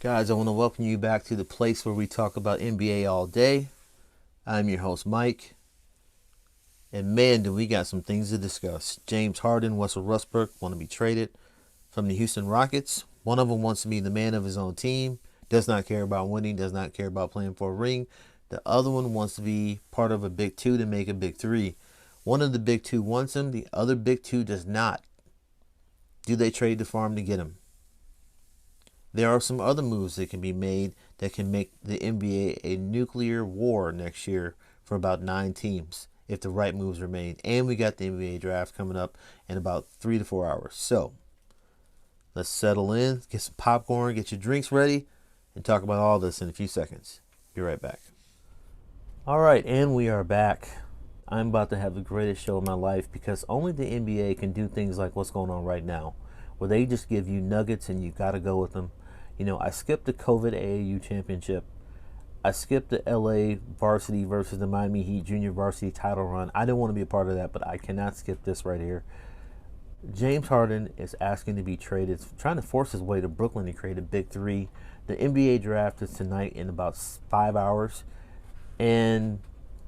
Guys, I want to welcome you back to the place where we talk about NBA all day. I'm your host, Mike. And man, do we got some things to discuss. James Harden, Russell Westbrook want to be traded from the Houston Rockets. One of them wants to be the man of his own team, does not care about winning, does not care about playing for a ring. The other one wants to be part of a big two to make a big three. One of the big two wants him, the other big two does not. Do they trade the farm to get him? There are some other moves that can be made that can make the NBA a nuclear war next year for about 9 teams if the right moves are made. And we got the NBA draft coming up in about 3 to 4 hours. So let's settle in, get some popcorn, get your drinks ready, and talk about all this in a few seconds. Be right back. All right, and we are back. I'm about to have the greatest show of my life because only the NBA can do things like what's going on right now, where they just give you nuggets and you got to go with them. You know, I skipped the COVID AAU championship. I skipped the LA varsity versus the Miami Heat junior varsity title run. I didn't want to be a part of that, but I cannot skip this right here. James Harden is asking to be traded, trying to force his way to Brooklyn to create a big three. The NBA draft is tonight in about 5 hours. And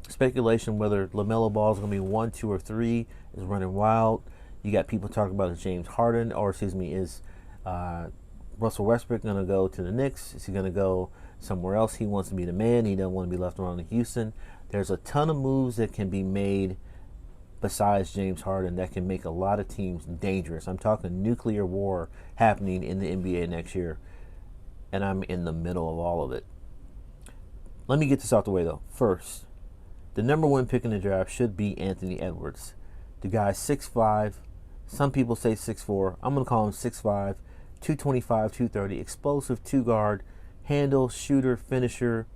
speculation whether LaMelo Ball is going to be 1, 2, or 3 is running wild. You got people talking about James Harden, is Russell Westbrook going to go to the Knicks? Is he going to go somewhere else? He wants to be the man. He doesn't want to be left around in Houston. There's a ton of moves that can be made besides James Harden that can make a lot of teams dangerous. I'm talking nuclear war happening in the NBA next year, and I'm in the middle of all of it. Let me get this out the way, though. First, the number 1 pick in the draft should be Anthony Edwards. The guy's 6'5". Some people say 6'4". I'm going to call him 6'5". 225, 230, explosive 2-guard, handle, shooter, finisher.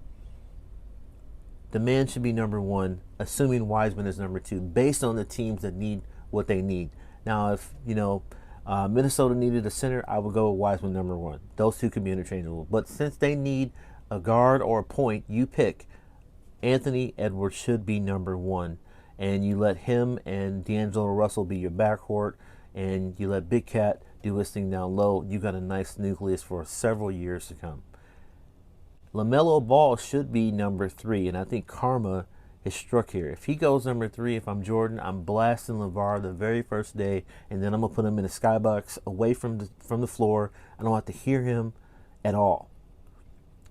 The man should be number 1, assuming Wiseman is number 2, based on the teams that need what they need. Now, if Minnesota needed a center, I would go with Wiseman number 1. Those two can be interchangeable. But since they need a guard or a point, you pick. Anthony Edwards should be number 1, and you let him and D'Angelo Russell be your backcourt, and you let Big Cat do his thing down low. You got a nice nucleus for several years to come. LaMelo Ball should be number 3, and I think karma is struck here. If he goes number 3, if I'm Jordan, I'm blasting LeVar the very first day, and then I'm gonna put him in a skybox away from the floor. I don't have to hear him at all.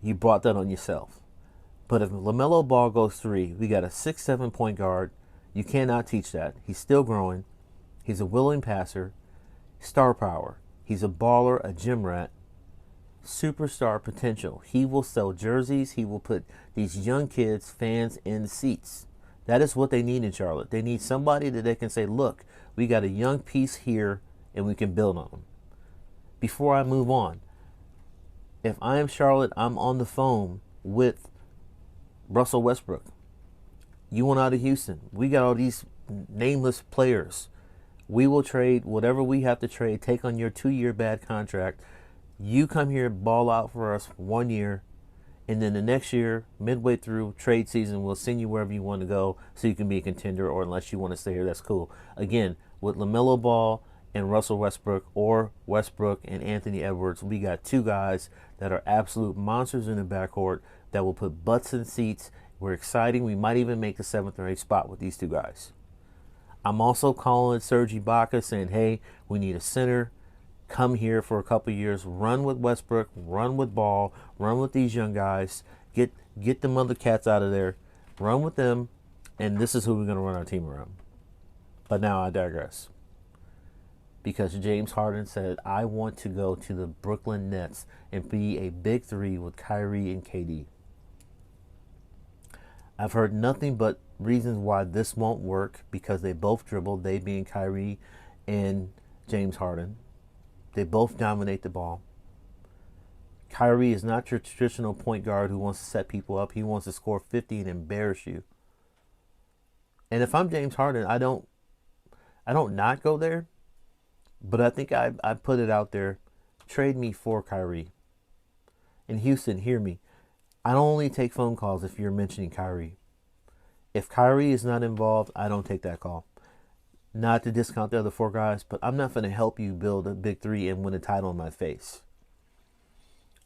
You brought that on yourself. But if LaMelo Ball goes 3, we got a 6'7" point guard. You cannot teach that. He's still growing. He's a willing passer. Star power. He's a baller, a gym rat. Superstar potential. He will sell jerseys. He will put these young kids, fans, in the seats. That is what they need in Charlotte. They need somebody that they can say, look, we got a young piece here and we can build on them. Before I move on, if I am Charlotte, I'm on the phone with Russell Westbrook. You want out of Houston. We got all these nameless players. We will trade whatever we have to trade, take on your 2-year bad contract. You come here, ball out for us 1 year, and then the next year, midway through trade season, we'll send you wherever you want to go so you can be a contender, or unless you want to stay here, that's cool. Again, with LaMelo Ball and Russell Westbrook, or Westbrook and Anthony Edwards, we got 2 guys that are absolute monsters in the backcourt that will put butts in seats. We're exciting. We might even make the 7th or 8th spot with these 2 guys. I'm also calling Serge Ibaka saying, hey, we need a center. Come here for a couple of years. Run with Westbrook. Run with Ball. Run with these young guys. Get them other cats out of there. Run with them. And this is who we're going to run our team around. But now I digress. Because James Harden said, I want to go to the Brooklyn Nets and be a big 3 with Kyrie and KD. I've heard nothing but reasons why this won't work, because they both dribble, they being Kyrie and James Harden. They both dominate the ball. Kyrie is not your traditional point guard who wants to set people up. He wants to score 50 and embarrass you. And if I'm James Harden, I don't not go there, but I think I put it out there. Trade me for Kyrie. And Houston, hear me. I don't only take phone calls if you're mentioning Kyrie. If Kyrie is not involved, I don't take that call. Not to discount the other 4 guys, but I'm not going to help you build a big 3 and win a title in my face.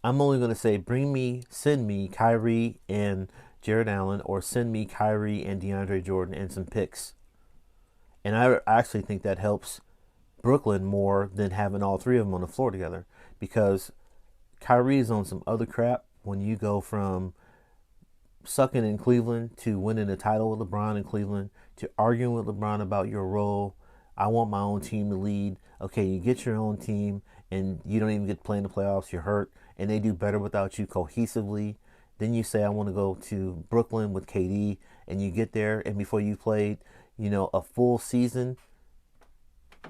I'm only going to say, send me Kyrie and Jared Allen, or send me Kyrie and DeAndre Jordan and some picks. And I actually think that helps Brooklyn more than having all three of them on the floor together, because Kyrie is on some other crap when you go from sucking in Cleveland to winning a title with LeBron in Cleveland to arguing with LeBron about your role. I want my own team to lead. Okay, you get your own team and you don't even get to play in the playoffs. You're hurt and they do better without you cohesively. Then you say, I want to go to Brooklyn with KD, and you get there, and before you played, a full season,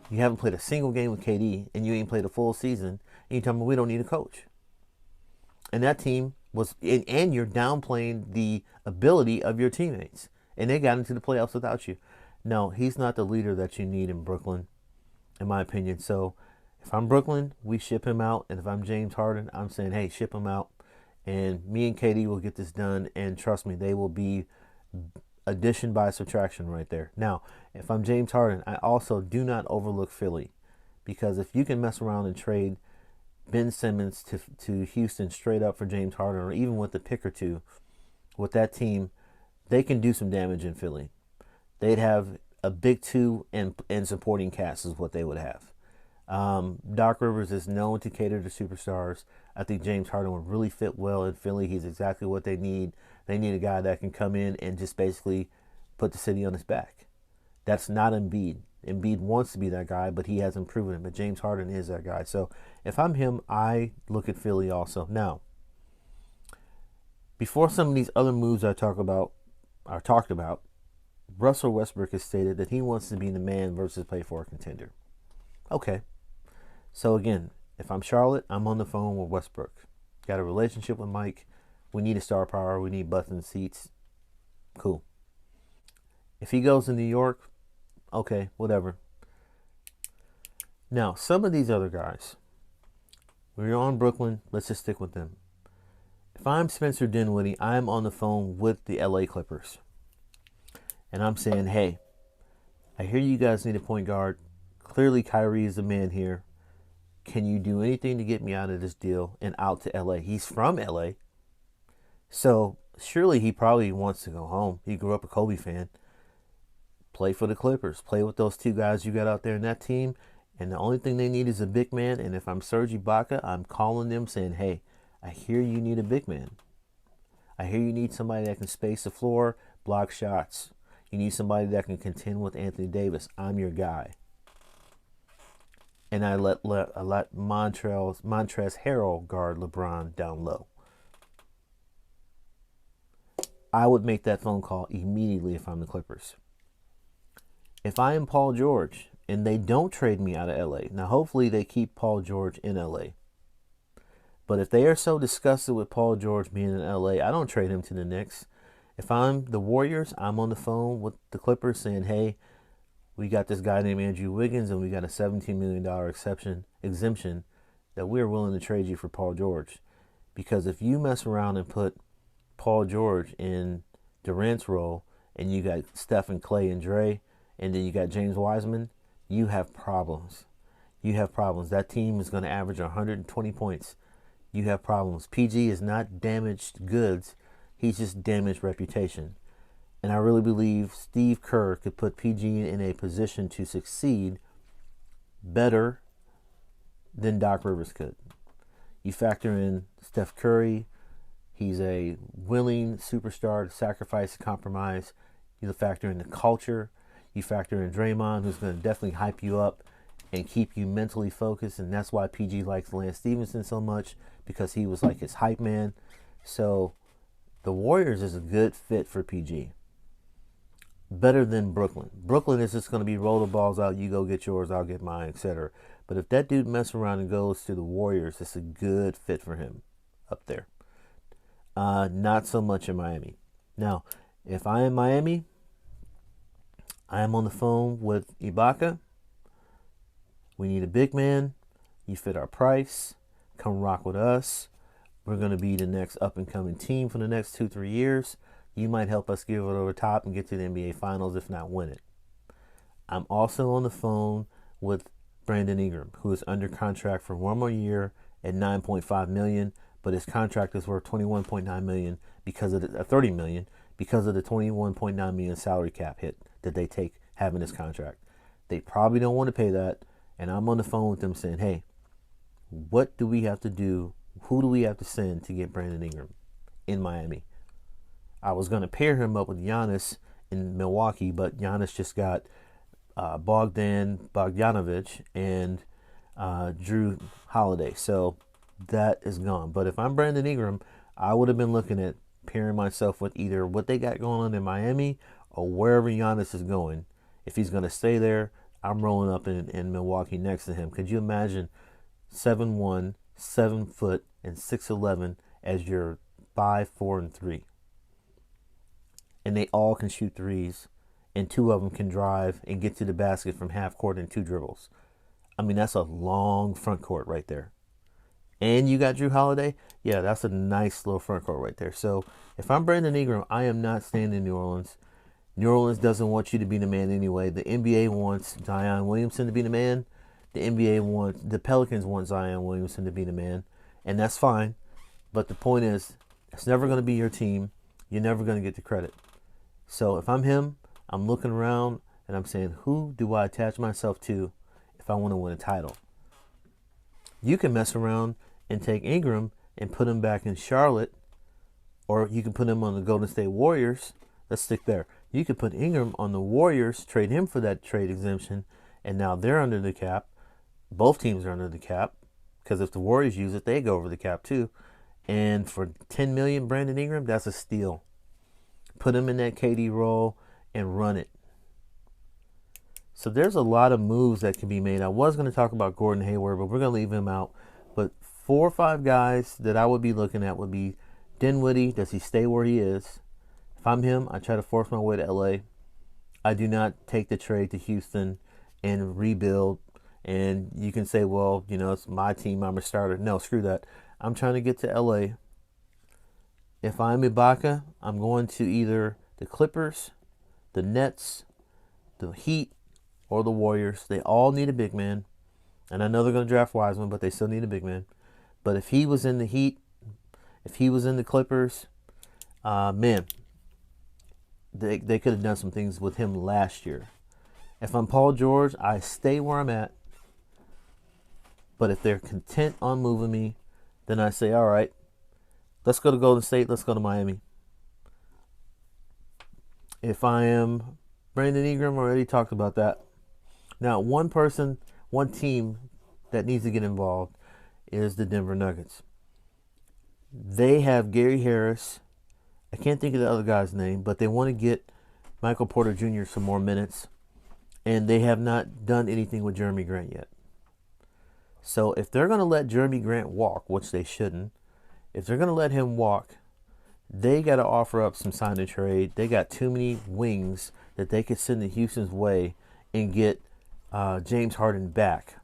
you haven't played a single game with KD, and you ain't played a full season, and you tell me we don't need a coach. And that team was, and you're downplaying the ability of your teammates, and they got into the playoffs without you. No, he's not the leader that you need in Brooklyn, in my opinion. So if I'm Brooklyn, we ship him out. And if I'm James Harden, I'm saying, hey, ship him out. And me and KD will get this done. And trust me, they will be addition by subtraction right there. Now, if I'm James Harden, I also do not overlook Philly. Because if you can mess around and trade Ben Simmons to Houston straight up for James Harden, or even with a pick or two, with that team, they can do some damage in Philly. They'd have a big two and supporting cast is what they would have. Doc Rivers is known to cater to superstars. I think James Harden would really fit well in Philly. He's exactly what they need. They need a guy that can come in and just basically put the city on his back. That's not Embiid. Embiid wants to be that guy, but he hasn't proven it. But James Harden is that guy. So if I'm him, I look at Philly also. Now, before some of these other moves I talked about, Russell Westbrook has stated that he wants to be the man versus play for a contender. Okay. So again, if I'm Charlotte, I'm on the phone with Westbrook. Got a relationship with Mike. We need a star power. We need butts in seats. Cool. If he goes to New York, okay, whatever. Now, some of these other guys, we're on Brooklyn. Let's just stick with them. If I'm Spencer Dinwiddie, I'm on the phone with the LA Clippers. And I'm saying, hey, I hear you guys need a point guard. Clearly, Kyrie is the man here. Can you do anything to get me out of this deal and out to LA? He's from LA. So surely he probably wants to go home. He grew up a Kobe fan. Play for the Clippers. Play with those two guys you got out there in that team. And the only thing they need is a big man. And if I'm Serge Ibaka, I'm calling them saying, hey, I hear you need a big man. I hear you need somebody that can space the floor, block shots. You need somebody that can contend with Anthony Davis. I'm your guy. And I let Montrezl Harrell guard LeBron down low. I would make that phone call immediately if I'm the Clippers. If I am Paul George and they don't trade me out of LA, now hopefully they keep Paul George in LA. But if they are so disgusted with Paul George being in LA, I don't trade him to the Knicks. If I'm the Warriors, I'm on the phone with the Clippers saying, hey, we got this guy named Andrew Wiggins and we got a $17 million exemption that we're willing to trade you for Paul George. Because if you mess around and put Paul George in Durant's role and you got Steph and Clay and Dre and then you got James Wiseman, you have problems. You have problems. That team is going to average 120 points. You have problems. PG is not damaged goods. He's just damaged reputation. And I really believe Steve Kerr could put PG in a position to succeed better than Doc Rivers could. You factor in Steph Curry. He's a willing superstar to sacrifice, compromise. You factor in the culture. You factor in Draymond, who's going to definitely hype you up and keep you mentally focused. And that's why PG likes Lance Stevenson so much, because he was like his hype man. So the Warriors is a good fit for PG. Better than Brooklyn. Brooklyn is just going to be roll the balls out, you go get yours, I'll get mine, etc. But if that dude messes around and goes to the Warriors, it's a good fit for him up there. Not so much in Miami. Now, if I am Miami, I am on the phone with Ibaka. We need a big man. You fit our price. Come rock with us. We're going to be the next up-and-coming team for the next 2-3 years. You might help us give it over top and get to the NBA Finals, if not win it. I'm also on the phone with Brandon Ingram, who is under contract for one more year at $9.5 million. but his contract is worth $21.9 million because of the $30 million because of the $21.9 million salary cap hit that they take having his contract. They probably don't want to pay that, and I'm on the phone with them saying, hey, what do we have to do? Who do we have to send to get Brandon Ingram in Miami? I was going to pair him up with Giannis in Milwaukee, but Giannis just got Bogdan Bogdanovic and Drew Holiday. So that is gone. But if I'm Brandon Ingram, I would have been looking at pairing myself with either what they got going on in Miami or wherever Giannis is going. If he's going to stay there, I'm rolling up in Milwaukee next to him. Could you imagine 7'1", 7 foot, and 6'11" as your 5, 4, and 3? And they all can shoot threes, and 2 of them can drive and get to the basket from half court in 2 dribbles. I mean, that's a long front court right there. And you got Drew Holiday? Yeah, that's a nice little front court right there. So if I'm Brandon Ingram, I am not staying in New Orleans. New Orleans doesn't want you to be the man anyway. The NBA wants Zion Williamson to be the man. The Pelicans want Zion Williamson to be the man. And that's fine. But the point is, it's never going to be your team. You're never going to get the credit. So if I'm him, I'm looking around and I'm saying, who do I attach myself to if I want to win a title? You can mess around and take Ingram and put him back in Charlotte, or you can put him on the Golden State Warriors. Let's stick there. You could put Ingram on the Warriors, trade him for that trade exemption, and now they're under the cap. Both teams are under the cap, because if the Warriors use it, they go over the cap too. And for $10 million, Brandon Ingram, that's a steal. Put him in that KD role and run it. So there's a lot of moves that can be made. I was going to talk about Gordon Hayward, but we're going to leave him out. But 4 or 5 guys that I would be looking at would be Dinwiddie. Does he stay where he is? If I'm him, I try to force my way to LA. I do not take the trade to Houston and rebuild. And you can say, well, it's my team, I'm a starter. No, screw that. I'm trying to get to LA. If I'm Ibaka, I'm going to either the Clippers, the Nets, the Heat, or the Warriors. They all need a big man. And I know they're going to draft Wiseman, but they still need a big man. But if he was in the Heat, if he was in the Clippers, man, they could have done some things with him last year. If I'm Paul George, I stay where I'm at. But if they're content on moving me, then I say, all right, let's go to Golden State. Let's go to Miami. If I am Brandon Ingram, already talked about that. Now, one team that needs to get involved is the Denver Nuggets. They have Gary Harris. I can't think of the other guy's name, but they want to get Michael Porter Jr. some more minutes. And they have not done anything with Jeremy Grant yet. So if they're going to let Jeremy Grant walk, which they shouldn't, if they're going to let him walk, they got to offer up some sign and trade. They got too many wings that they could send to Houston's way and get James Harden back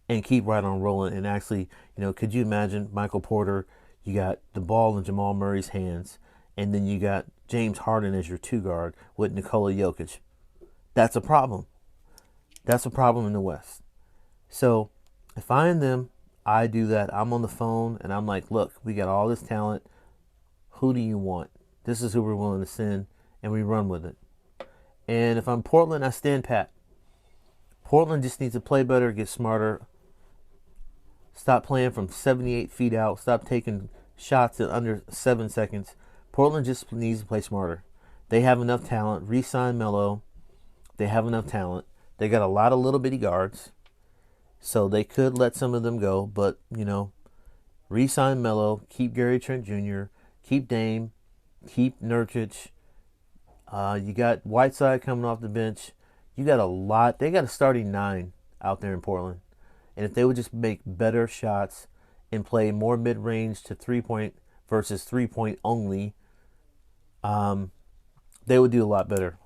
and keep right on rolling. And actually, could you imagine Michael Porter, you got the ball in Jamal Murray's hands, and then you got James Harden as your 2 guard with Nikola Jokic. That's a problem. That's a problem in the West. So if I am them, I do that. I'm on the phone and I'm like, look, we got all this talent. Who do you want? This is who we're willing to send, and we run with it. And if I'm Portland, I stand pat. Portland just needs to play better, get smarter. Stop playing from 78 feet out. Stop taking shots in under 7 seconds. Portland just needs to play smarter. They have enough talent. Re-sign Melo. They have enough talent. They got a lot of little bitty guards. So they could let some of them go. But, re-sign Melo. Keep Gary Trent Jr. Keep Dame. Keep Nurkic. You got Whiteside coming off the bench. You got a lot. They got a starting 9 out there in Portland. And if they would just make better shots and play more mid-range to 3-point versus 3-point only, they would do a lot better.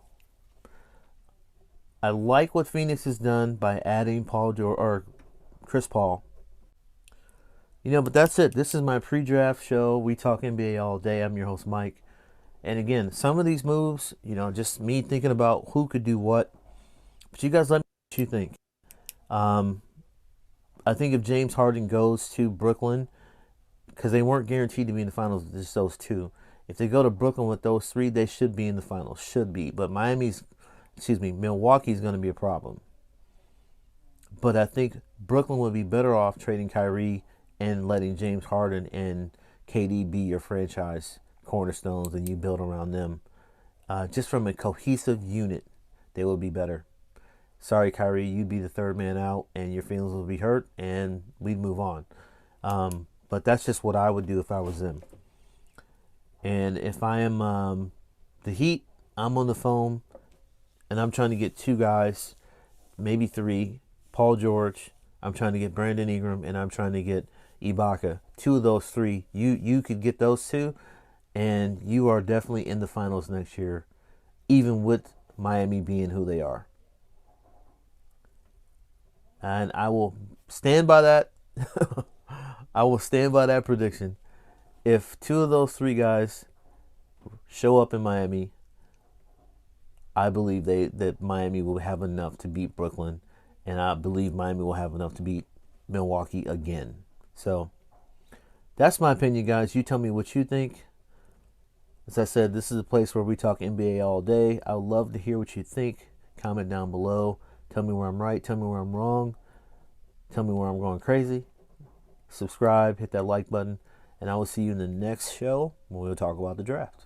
I like what Phoenix has done by adding Paul George or Chris Paul. But that's it. This is my pre-draft show. We talk NBA all day. I'm your host, Mike. And again, some of these moves, just me thinking about who could do what. But you guys let me know what you think. I think if James Harden goes to Brooklyn, because they weren't guaranteed to be in the finals with just those two. If they go to Brooklyn with those three, they should be in the finals. Should be. But Milwaukee's going to be a problem. But I think Brooklyn would be better off trading Kyrie and letting James Harden and KD be your franchise cornerstones and you build around them. Just from a cohesive unit, they would be better. Sorry, Kyrie, you'd be the third man out and your feelings would be hurt and we'd move on. But that's just what I would do if I was them. And if I am the Heat, I'm on the phone and I'm trying to get two guys, maybe three. Paul George, I'm trying to get Brandon Ingram, and I'm trying to get Ibaka. Two of those three, you could get those two, and you are definitely in the finals next year, even with Miami being who they are. And I will stand by that. I will stand by that prediction. If two of those three guys show up in Miami, I believe that Miami will have enough to beat Brooklyn, and I believe Miami will have enough to beat Milwaukee again. So that's my opinion, guys. You tell me what you think. As I said, this is a place where we talk NBA all day. I would love to hear what you think. Comment down below. Tell me where I'm right. Tell me where I'm wrong. Tell me where I'm going crazy. Subscribe. Hit that like button. And I will see you in the next show when we'll talk about the draft.